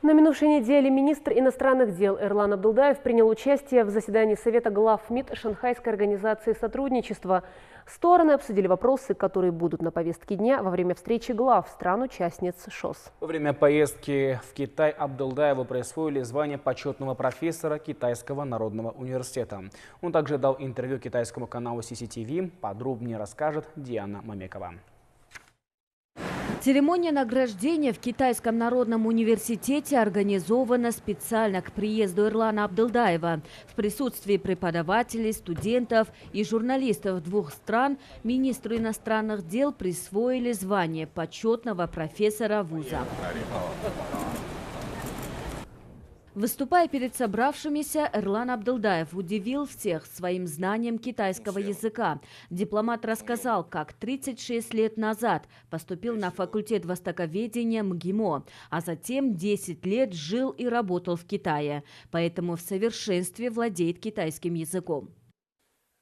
На минувшей неделе министр иностранных дел Эрлан Абдулдаев принял участие в заседании Совета глав МИД Шанхайской организации сотрудничества. Стороны обсудили вопросы, которые будут на повестке дня во время встречи глав стран-участниц ШОС. Во время поездки в Китай Абдулдаеву присвоили звание почетного профессора Китайского народного университета. Он также дал интервью китайскому каналу CCTV. Подробнее расскажет Диана Мамекова. Церемония награждения в Китайском народном университете организована специально к приезду Эрлана Абдулдаева. В присутствии преподавателей, студентов и журналистов двух стран министру иностранных дел присвоили звание почетного профессора вуза. Выступая перед собравшимися, Эрлан Абдулдаев удивил всех своим знанием китайского языка. Дипломат рассказал, как 36 лет назад поступил на факультет востоковедения МГИМО, а затем 10 лет жил и работал в Китае, поэтому в совершенстве владеет китайским языком.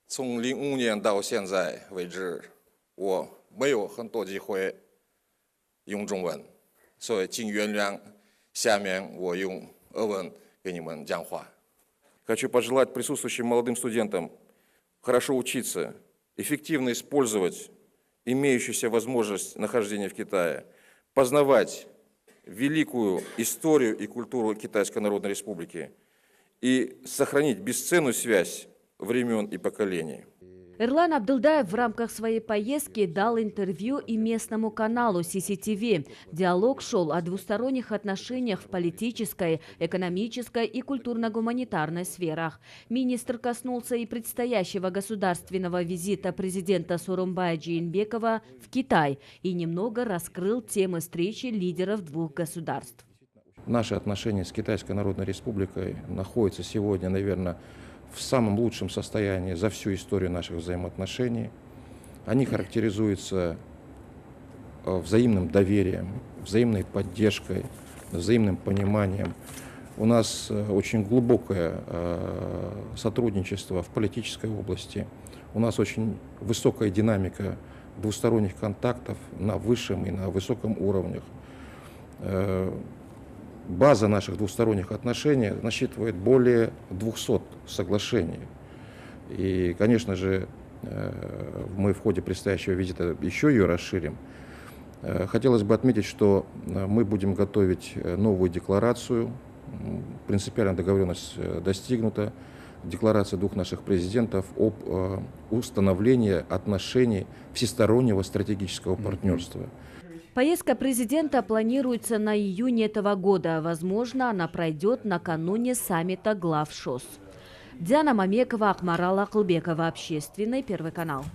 从05年到现在为止，我没有很多机会用中文，所以请原谅。下面我用俄文给你们讲话。Хочу пожелать присутствующим молодым студентам хорошо учиться, эффективно использовать имеющуюся возможность нахождения в Китае, познавать великую историю и культуру Китайской Народной Республики и сохранить бесценную связь времен и поколений. Эрлан Абдулдаев в рамках своей поездки дал интервью и местному каналу CCTV. Диалог шел о двусторонних отношениях в политической, экономической и культурно-гуманитарной сферах. Министр коснулся и предстоящего государственного визита президента Сооронбая Джейнбекова в Китай и немного раскрыл темы встречи лидеров двух государств. Наши отношения с Китайской Народной Республикой находятся сегодня, наверное, в самом лучшем состоянии за всю историю наших взаимоотношений. Они характеризуются взаимным доверием, взаимной поддержкой, взаимным пониманием. У нас очень глубокое сотрудничество в политической области. У нас очень высокая динамика двусторонних контактов на высшем и на высоком уровнях. База наших двусторонних отношений насчитывает более 200 соглашений. И, конечно же, мы в ходе предстоящего визита еще ее расширим. Хотелось бы отметить, что мы будем готовить новую декларацию. Принципиальная договоренность достигнута. Декларация двух наших президентов об установлении отношений всестороннего стратегического партнерства. Поездка президента планируется на июнь этого года. Возможно, она пройдет накануне саммита глав ШОС. Диана Мамекова, Акмарал Акылбекова, Общественный, Первый канал.